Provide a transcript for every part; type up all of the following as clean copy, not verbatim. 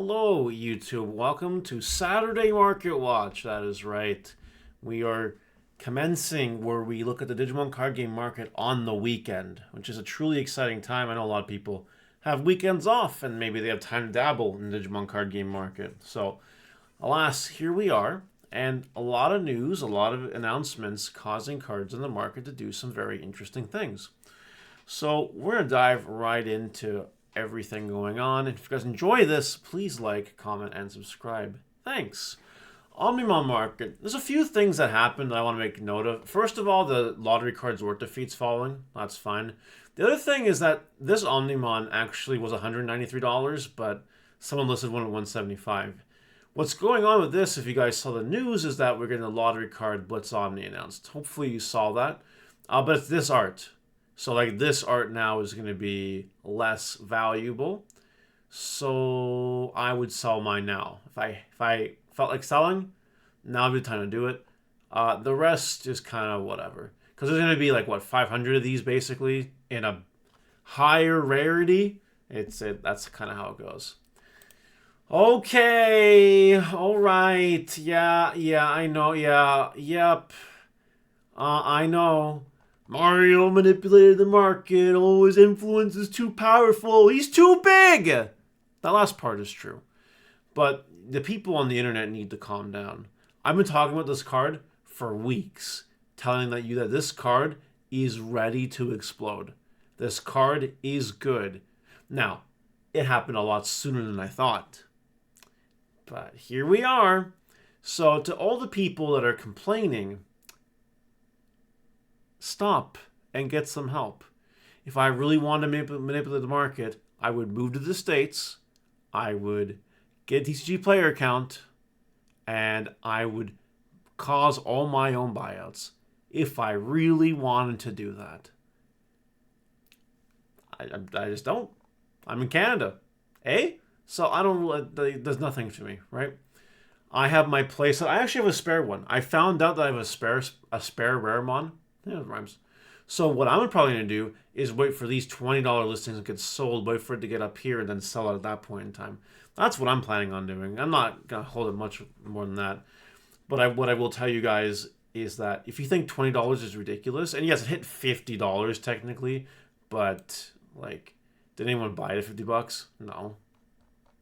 Hello, YouTube. Welcome to Saturday Market Watch. That is right. We are commencing where we look at the Digimon card game market on the weekend, which is a truly exciting time. I know a lot of people have weekends off and maybe they have time to dabble in the Digimon card game market. So, alas, here we are, and a lot of news, a lot of announcements causing cards in the market to do some very interesting things. So, we're going to dive right into everything going on. If you guys enjoy this, please like, comment, and subscribe. Thanks. Omnimon market. There's a few things that happened that I want to make note of. First of all, the lottery cards worth defeat's falling. That's fine. The other thing is that this Omnimon actually was $193, but someone listed one at $175. What's going on with this, if you guys saw the news, is that we're getting a lottery card Blitz Omni announced. Hopefully you saw that. But it's this art. So like this art now is going to be less valuable. So I would sell mine now. If I felt like selling, now would be the time to do it. The rest is kind of whatever. Because there's going to be like, what, 500 of these basically in a higher rarity. That's kind of how it goes. Okay. All right. Yeah, I know. Yeah, yep. I know. Mario manipulated the market. Oh, his influence is too powerful. He's too big. That last part is true. But the people on the internet need to calm down. I've been talking about this card for weeks, telling you that this card is ready to explode. This card is good. Now, it happened a lot sooner than I thought. But here we are. So to all the people that are complaining, stop and get some help. If I really wanted to manipulate the market, I would move to the States, I would get a TCG player account, and I would cause all my own buyouts if I really wanted to do that. I just don't. I'm in Canada. So I don't, there's nothing to me, right? I have my place. I actually have a spare one. I found out that I have a spare Raremon. Yeah, it rhymes. So what I'm probably going to do is wait for these $20 listings to get sold, wait for it to get up here, and then sell it at that point in time. That's what I'm planning on doing. I'm not going to hold it much more than that. But what I will tell you guys is that if you think $20 is ridiculous, and yes, it hit $50 technically, but like, did anyone buy it at 50 bucks? No.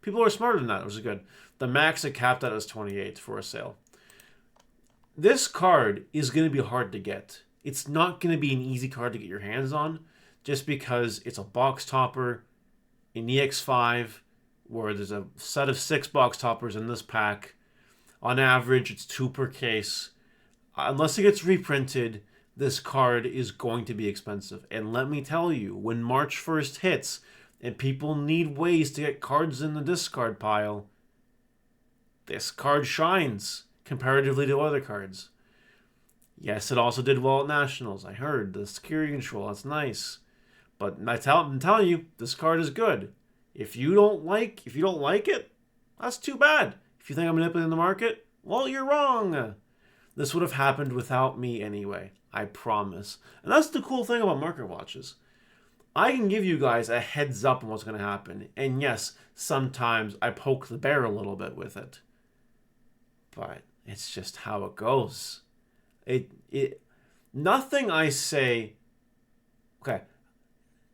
People are smarter than that, which is good. The max it capped at is 28 for a sale. This card is going to be hard to get. It's not going to be an easy card to get your hands on just because it's a box topper in EX5 where there's a set of 6 box toppers in this pack. On average, it's 2 per case. Unless it gets reprinted, this card is going to be expensive. And let me tell you, when March 1st hits and people need ways to get cards in the discard pile, this card shines comparatively to other cards. Yes, it also did well at Nationals. I heard the security control. That's nice, but I'm telling you, this card is good. If you don't like it, that's too bad. If you think I'm manipulating the market, well, you're wrong. This would have happened without me anyway. I promise. And that's the cool thing about market watches. I can give you guys a heads up on what's going to happen. And yes, sometimes I poke the bear a little bit with it, but it's just how it goes. Nothing I say, okay,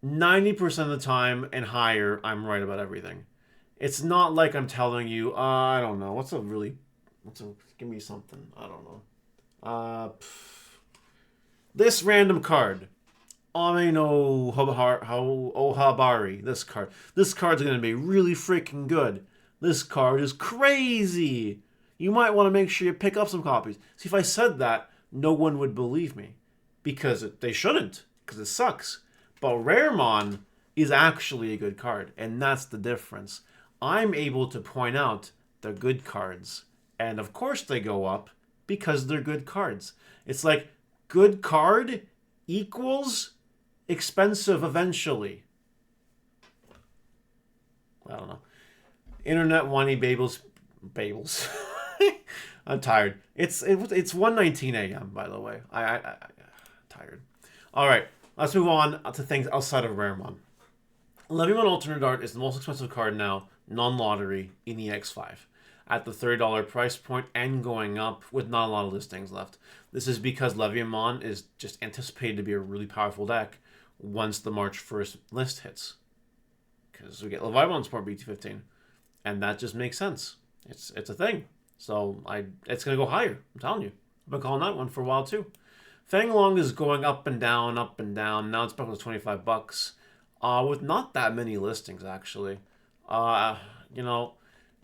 90% of the time and higher, I'm right about everything. It's not like I'm telling you, I don't know, give me something, I don't know. This random card, Ameno Ohabari, this card. This card's going to be really freaking good. This card is crazy. You might want to make sure you pick up some copies. See, if I said that, no one would believe me. Because they shouldn't. Because it sucks. But Raremon is actually a good card. And that's the difference. I'm able to point out the good cards. And of course they go up because they're good cards. It's like good card equals expensive eventually. I don't know. Internet whiny babels. I'm tired. It's 1:19 a.m. by the way. I'm tired. All right, let's move on to things outside of Raremon. Leviamon Alternate Art is the most expensive card now, non-lottery, in the X5. At the $30 price point and going up with not a lot of listings left. This is because Leviamon is just anticipated to be a really powerful deck once the March 1st list hits. Because we get Leviamon support BT15. And that just makes sense. It's a thing. So it's going to go higher. I'm telling you. I've been calling that one for a while too. Fang Long is going up and down, up and down. Now it's back to $25. With not that many listings, actually. You know,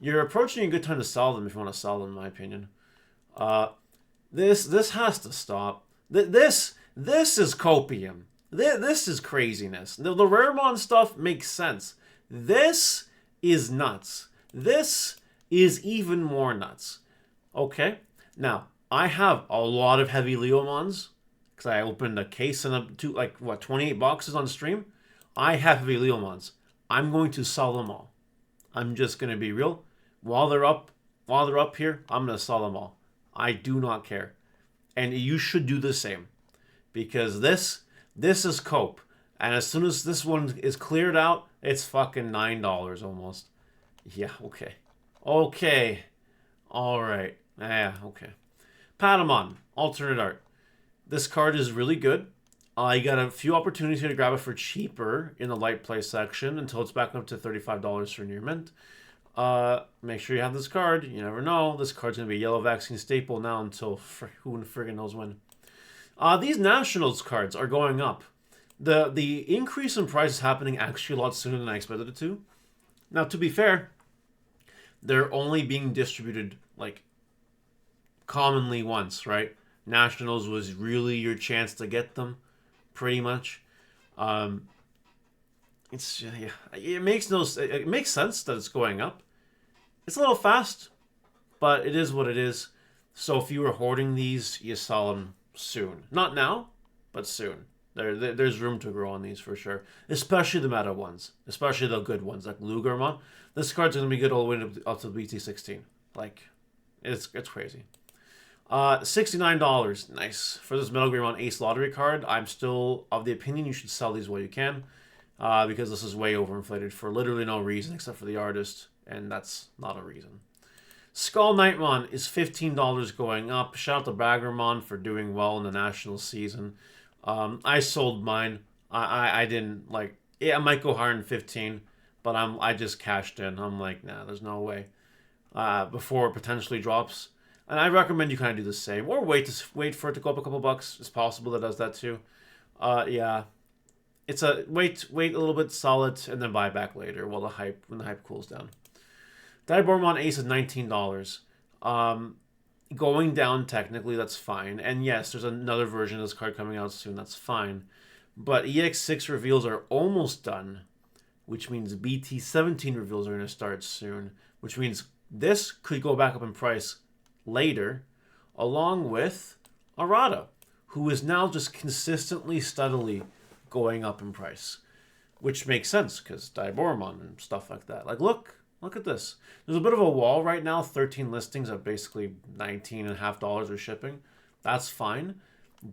you're approaching a good time to sell them if you want to sell them, in my opinion. This has to stop. This is copium. This is craziness. The Raremon stuff makes sense. This is nuts. This is even more nuts. Okay? Now, I have a lot of heavy Leomons because I opened a case and 28 boxes on stream. I have heavy Leomons. I'm going to sell them all. I'm just going to be real. While they're up here, I'm going to sell them all. I do not care. And you should do the same. Because this is cope. And as soon as this one is cleared out, it's fucking $9 almost. Yeah, okay. Okay. Alright. Yeah, okay. Patamon, Alternate Art. This card is really good. You got a few opportunities here to grab it for cheaper in the light play section until it's back up to $35 for near mint. Make sure you have this card. You never know. This card's going to be a yellow vaccine staple now until who friggin' knows when. These Nationals cards are going up. The increase in price is happening actually a lot sooner than I expected it to. Now, to be fair, they're only being distributed, like, commonly once, right? Nationals was really your chance to get them, pretty much. It makes sense that it's going up. It's a little fast, but it is what it is. So if you were hoarding these, you sell them soon. Not now, but soon. There's room to grow on these for sure. Especially the meta ones. Especially the good ones, like Lugarmon. This card's going to be good all the way up to BT16. Like, it's crazy. $69. Nice. For this Metal Greymon Ace Lottery card, I'm still of the opinion you should sell these while you can. Because this is way overinflated for literally no reason except for the artist. And that's not a reason. Skull Knightmon is $15 going up. Shout out to Baggermon for doing well in the national season. I sold mine. I didn't like. Yeah, I might go higher than 15, but I just cashed in. I'm like, nah, there's no way. Before it potentially drops, and I recommend you kind of do the same, or wait for it to go up a couple bucks. It's possible that does that too. Yeah, it's a wait a little bit, sell it, and then buy back later when the hype cools down. Dibormon Ace is $19. Going down technically, that's fine. And yes, there's another version of this card coming out soon. That's fine. But EX6 reveals are almost done, which means BT17 reveals are going to start soon, which means this could go back up in price later, along with Arata, who is now just consistently, steadily going up in price, which makes sense because Dibormon and stuff like that. Like, look at this. There's a bit of a wall right now. 13 listings at basically $19.50 with shipping. That's fine.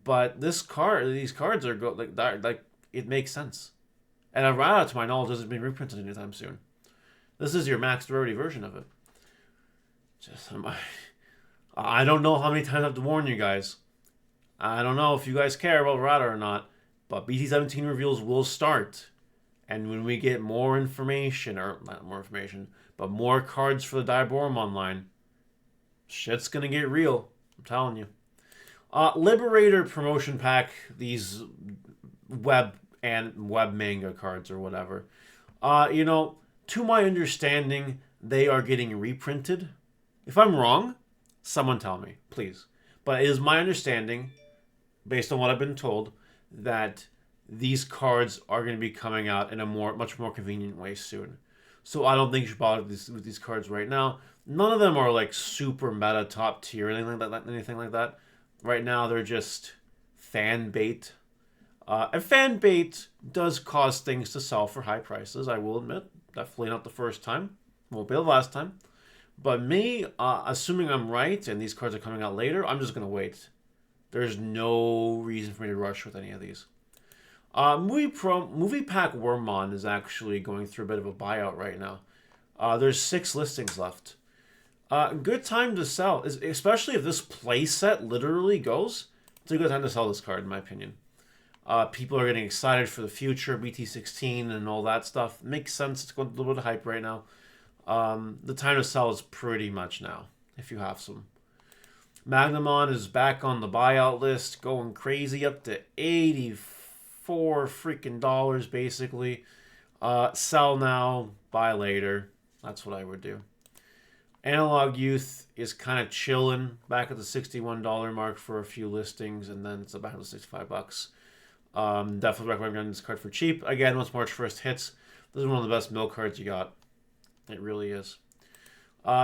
But these cards are like it makes sense. And Arata, to my knowledge, hasn't been reprinted anytime soon. This is your max rarity version of it. I don't know how many times I have to warn you guys. I don't know if you guys care about Arata or not, but BT17 reveals will start. And when we get more information, or not more information, but more cards for the Dibormon line, shit's gonna get real. I'm telling you. Liberator promotion pack, these web manga cards or whatever. To my understanding, they are getting reprinted. If I'm wrong, someone tell me, please. But it is my understanding, based on what I've been told, that these cards are going to be coming out in a much more convenient way soon. So I don't think you should bother with these cards right now. None of them are like super meta top tier or anything like that. Right now they're just fan bait. And fan bait does cause things to sell for high prices, I will admit. Definitely not the first time. Won't be the last time. But me, assuming I'm right and these cards are coming out later, I'm just going to wait. There's no reason for me to rush with any of these. Movie Pack Wormmon is actually going through a bit of a buyout right now. There's 6 listings left. Good time to sell, especially if this playset literally goes. It's a good time to sell this card, in my opinion. People are getting excited for the future, BT16 and all that stuff. Makes sense. It's going a little bit of hype right now. The time to sell is pretty much now, if you have some. Magnamon is back on the buyout list, going crazy, up to 84 freaking dollars, basically. Sell now, buy later. That's what I would do. Analog Youth is kind of chilling, back at the $61 mark for a few listings, and then it's back at the $65. Definitely recommend getting this card for cheap. Again, once March 1st hits, this is one of the best mill cards you got. It really is.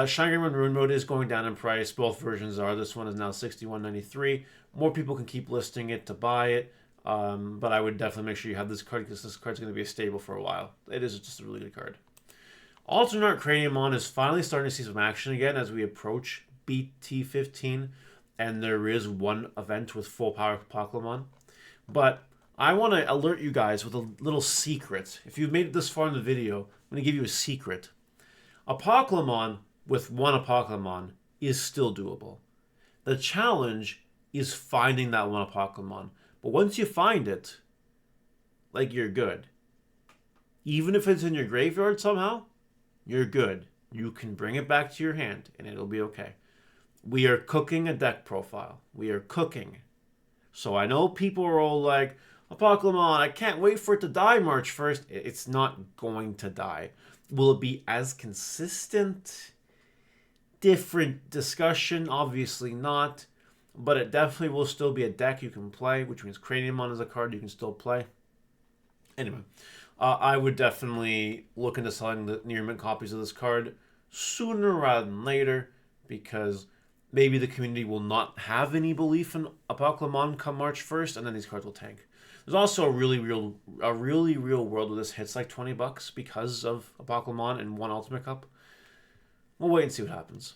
Shining Rune Mode is going down in price. Both versions are. This one is now $61.93. More people can keep listing it to buy it. But I would definitely make sure you have this card because this card's going to be stable for a while. It is just a really good card. Alternate Craniumon is finally starting to see some action again as we approach BT15. And there is one event with full power Pokemon. But I want to alert you guys with a little secret. If you've made it this far in the video, I'm going to give you a secret. Apocalymon with one Apocalymon is still doable. The challenge is finding that one Apocalymon. But once you find it, like, you're good. Even if it's in your graveyard somehow, you're good. You can bring it back to your hand, and it'll be okay. We are cooking a deck profile. We are cooking. So I know people are all like, Apocalymon, I can't wait for it to die March 1st. It's not going to die. Will it be as consistent? Different discussion, obviously not. But it definitely will still be a deck you can play, which means Craniumon is a card you can still play. Anyway, I would definitely look into selling the near mint copies of this card sooner rather than later, because maybe the community will not have any belief in Apocalymon come March 1st, and then these cards will tank. There's also a really real world where this hits like $20 because of Apocalymon and one Ultimate Cup. We'll wait and see what happens.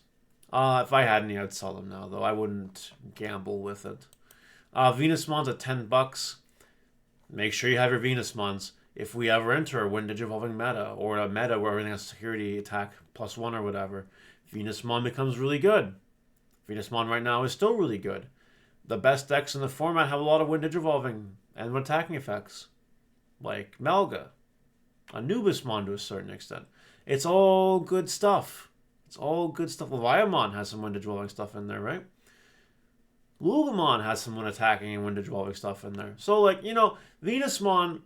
If I had any, I'd sell them now, though. I wouldn't gamble with it. Venusmons at $10. Make sure you have your Venusmons. If we ever enter a Wind Evolving meta, or a meta where everything has security attack +1 or whatever, Venusmon becomes really good. Venusmon right now is still really good. The best decks in the format have a lot of Wind Evolving and attacking effects, like Melga, Anubismon to a certain extent. It's all good stuff. It's all good stuff. Leviamon has some Wind Evolving stuff in there, right? Lugamon has some attacking and Wind Evolving stuff in there. So, like, you know, Venusmon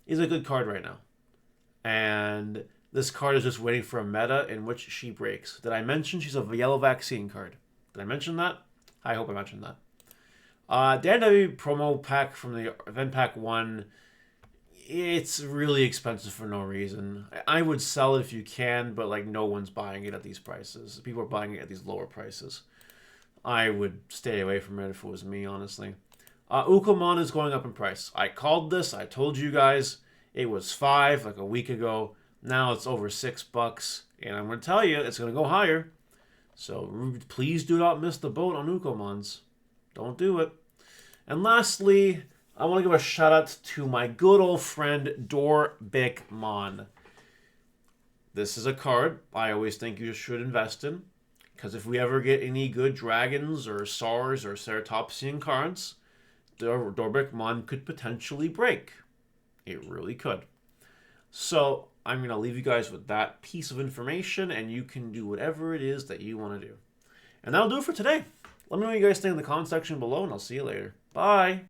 is a good card right now. And this card is just waiting for a meta in which she breaks. Did I mention she's a yellow vaccine card? Did I mention that? I hope I mentioned that. DNW promo pack from the event pack 1. It's really expensive for no reason. I would sell it if you can, but like no one's buying it at these prices. People are buying it at these lower prices. I would stay away from it if it was me, honestly. Ukomon is going up in price. I called this. I told you guys. It was $5 like a week ago. Now it's over $6. And I'm going to tell you, it's going to go higher. So please do not miss the boat on Ukomons. Don't do it. And lastly, I want to give a shout out to my good old friend Dorbikmon. This is a card I always think you should invest in. Because if we ever get any good dragons or SARs or Ceratopsian cards, Dorbikmon could potentially break. It really could. So I'm going to leave you guys with that piece of information, and you can do whatever it is that you want to do. And that'll do it for today. Let me know what you guys think in the comment section below, and I'll see you later. Bye!